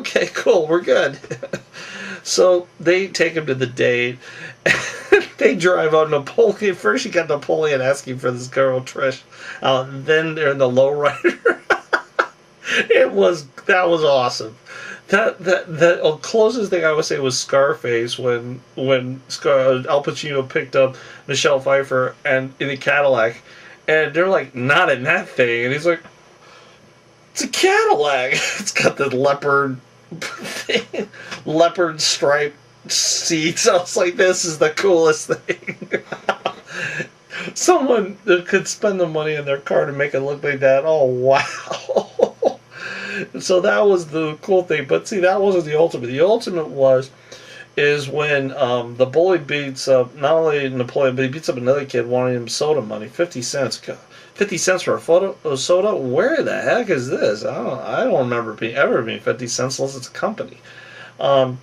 okay, cool, we're good. So they take him to the date. They drive on Napoleon. First, you got Napoleon asking for this girl Trish. Then they're in the lowrider. That was awesome. The closest thing I would say was Scarface when Al Pacino picked up Michelle Pfeiffer and in the Cadillac, and they're like not in that thing, and he's like, it's a Cadillac. It's got the leopard thing, leopard stripe seats. I was like, this is the coolest thing. Someone that could spend the money in their car to make it look like that. Oh wow. So that was the cool thing. But see, that wasn't the ultimate. The ultimate is when the bully beats up not only Napoleon, but he beats up another kid wanting him soda money, 50 cents. 50 cents for a soda? Where the heck is this? I don't remember ever being 50 cents unless it's a company. And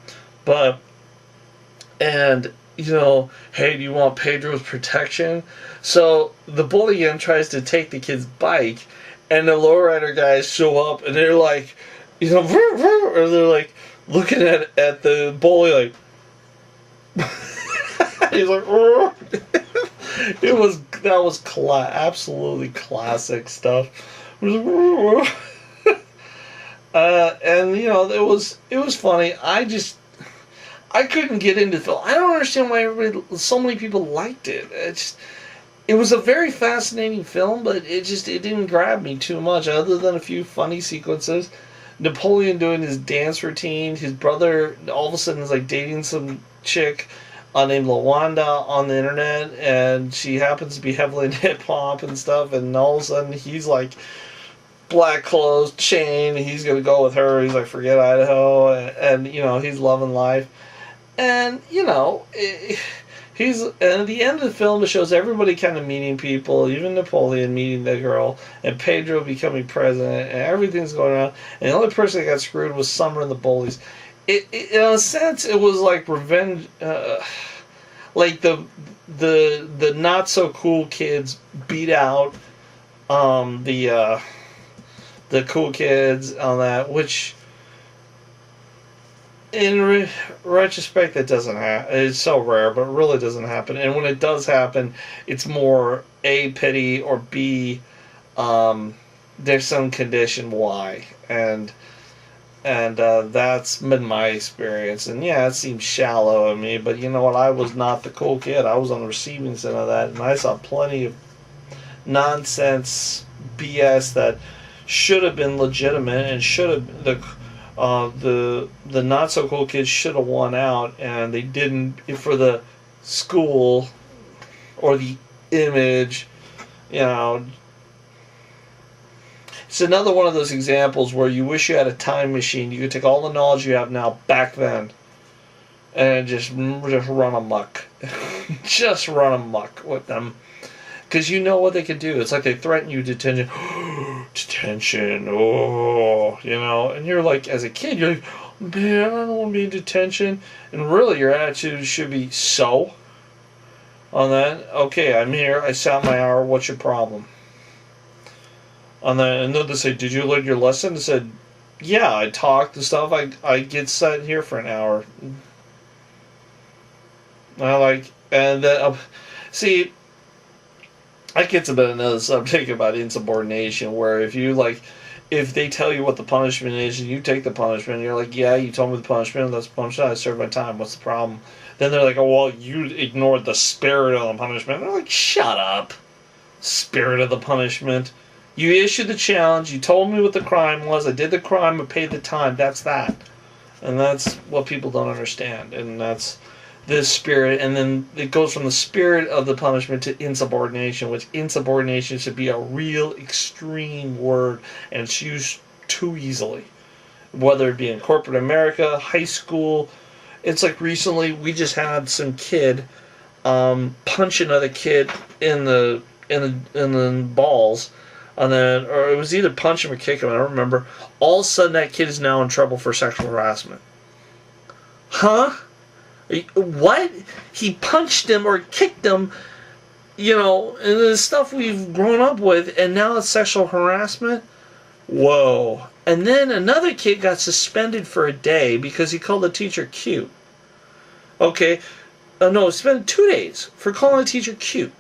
you know, hey, do you want Pedro's protection? So the bully again tries to take the kid's bike, and the lowrider guys show up, and they're like, you know, or they're like looking at the bully like, he's like, that was absolutely classic stuff. And you know, it was funny. I couldn't get into the film. I don't understand why so many people liked it. It was a very fascinating film, but it didn't grab me too much, other than a few funny sequences. Napoleon doing his dance routine. His brother all of a sudden is like dating some chick named Lawanda on the internet, and she happens to be heavily into hip hop and stuff. And all of a sudden he's like black clothes, chain. He's gonna go with her. He's like, forget Idaho, and you know, he's loving life. And, you know, and at the end of the film, it shows everybody kind of meeting people, even Napoleon meeting the girl, and Pedro becoming president, and everything's going on. And the only person that got screwed was Summer and the bullies. In a sense, it was like revenge, like the not so cool kids beat out the cool kids on that, which in retrospect, that doesn't happen. It's so rare, but it really doesn't happen. And when it does happen, it's more A, pity, or B, there's some condition why. And that's been my experience. And yeah, it seems shallow of me, but you know what? I was not the cool kid. I was on the receiving end of that, and I saw plenty of nonsense BS that should have been legitimate and should have the not so cool kids should have won out, and they didn't for the school or the image. You know, it's another one of those examples where you wish you had a time machine. You could take all the knowledge you have now back then and just run amok. Just run amok with them. Because you know what they could do. It's like they threaten you detention. Detention. Oh, you know. And you're like, as a kid, you're like, man, I don't want to be in detention. And really, your attitude should be, so? On that, okay, I'm here. I sat my hour. What's your problem? On that, and then they say, did you learn your lesson? I said, yeah, I talked and stuff. I get sat here for an hour. And then, see, I get to another subject about insubordination, where if they tell you what the punishment is and you take the punishment, and you're like, yeah, you told me the punishment, that's the punishment, I served my time, what's the problem? Then they're like, oh, well, you ignored the spirit of the punishment. And they're like, shut up. Spirit of the punishment. You issued the challenge, you told me what the crime was, I did the crime, I paid the time, that's that. And that's what people don't understand, and that's this spirit, and then it goes from the spirit of the punishment to insubordination, which insubordination should be a real extreme word, and it's used too easily. Whether it be in corporate America, high school. It's like recently we just had some kid punch another kid in the balls, and then, or it was either punch him or kick him, I don't remember. All of a sudden that kid is now in trouble for sexual harassment. Huh? What? He punched him or kicked him, you know, and the stuff we've grown up with, and now it's sexual harassment? Whoa. And then another kid got suspended for a day because he called the teacher cute. Okay, no, suspended 2 days for calling a teacher cute.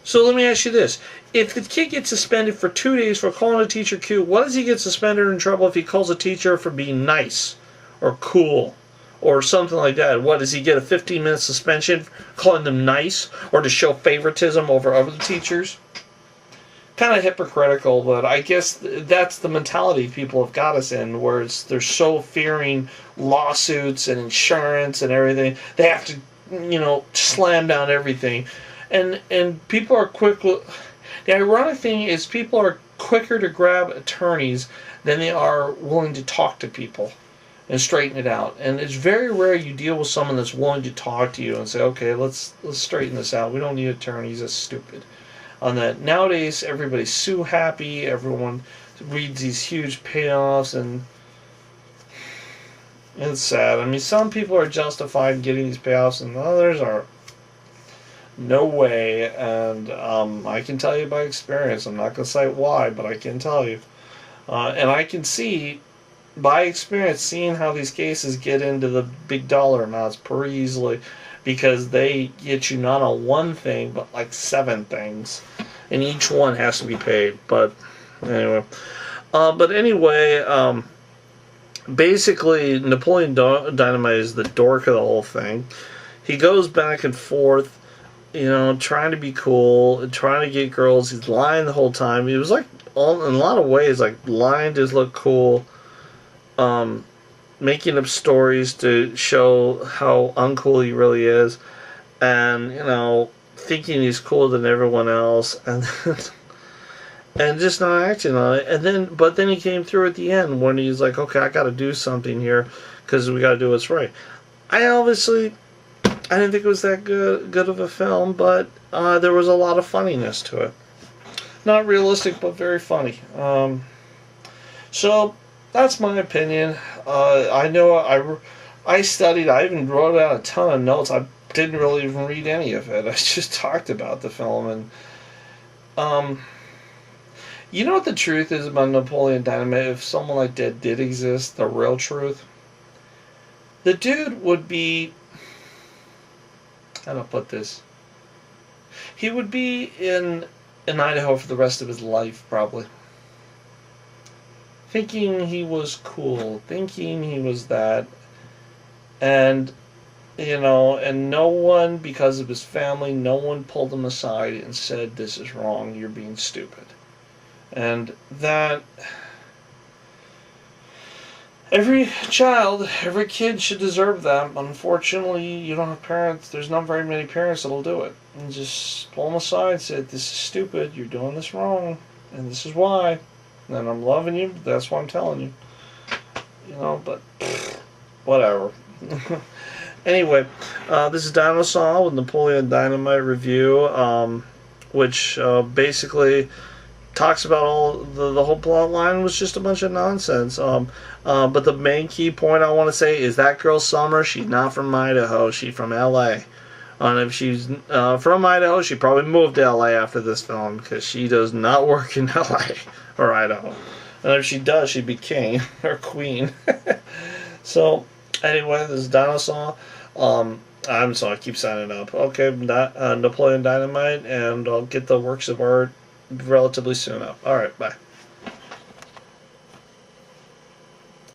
So let me ask you this. If the kid gets suspended for 2 days for calling a teacher cute, what does he get suspended or in trouble if he calls a teacher for being nice or cool or something like that? What, does he get a 15-minute suspension for calling them nice or to show favoritism over other teachers? Kind of hypocritical, but I guess that's the mentality people have got us in, where they're so fearing lawsuits and insurance and everything. They have to, slam down everything. And people are quick. The ironic thing is people are quicker to grab attorneys than they are willing to talk to people and straighten it out. And it's very rare you deal with someone that's willing to talk to you and say, okay, let's straighten this out. We don't need attorneys. That's stupid. On that, nowadays everybody's sue happy. Everyone reads these huge payoffs, and it's sad. I mean, some people are justified in getting these payoffs, and others are. No way, and I can tell you by experience. I'm not going to cite why, but I can tell you. And I can see, by experience, seeing how these cases get into the big dollar amounts pretty easily, because they get you not on one thing, but like 7 things. And each one has to be paid. But anyway. Basically, Napoleon Dynamite is the dork of the whole thing. He goes back and forth, trying to be cool, trying to get girls. He's lying the whole time. He was like, in a lot of ways, like lying to look cool, making up stories to show how uncool he really is, and thinking he's cooler than everyone else, and and just not acting on it. But then he came through at the end when he's like, okay, I got to do something here because we got to do what's right. I didn't think it was that good of a film, but there was a lot of funniness to it. Not realistic, but very funny. So that's my opinion. I know I studied. I even wrote out a ton of notes. I didn't really even read any of it. I just talked about the film, and you know what the truth is about Napoleon Dynamite? If someone like that did exist, the real truth, the dude would be. How do I put this? He would be in Idaho for the rest of his life, probably. Thinking he was cool, thinking he was that, and and no one, because of his family, no one pulled him aside and said, this is wrong, you're being stupid. And that every kid should deserve that. Unfortunately, you don't have parents. There's not very many parents that'll do it. And just pull them aside and say, this is stupid, you're doing this wrong, and this is why. And I'm loving you, that's why I'm telling you. But whatever. Anyway, this is Dinosa with Napoleon Dynamite review, which basically talks about all the whole plot line was just a bunch of nonsense. But the main key point I want to say is that girl Summer, she's not from Idaho, she's from LA. And if she's from Idaho, she probably moved to LA after this film, because she does not work in LA or Idaho. And if she does, she'd be king or queen. So anyway, this is Dinosaur. I'm sorry, I keep signing up. Okay, Napoleon Dynamite, and I'll get the works of art relatively soon up. Alright, bye.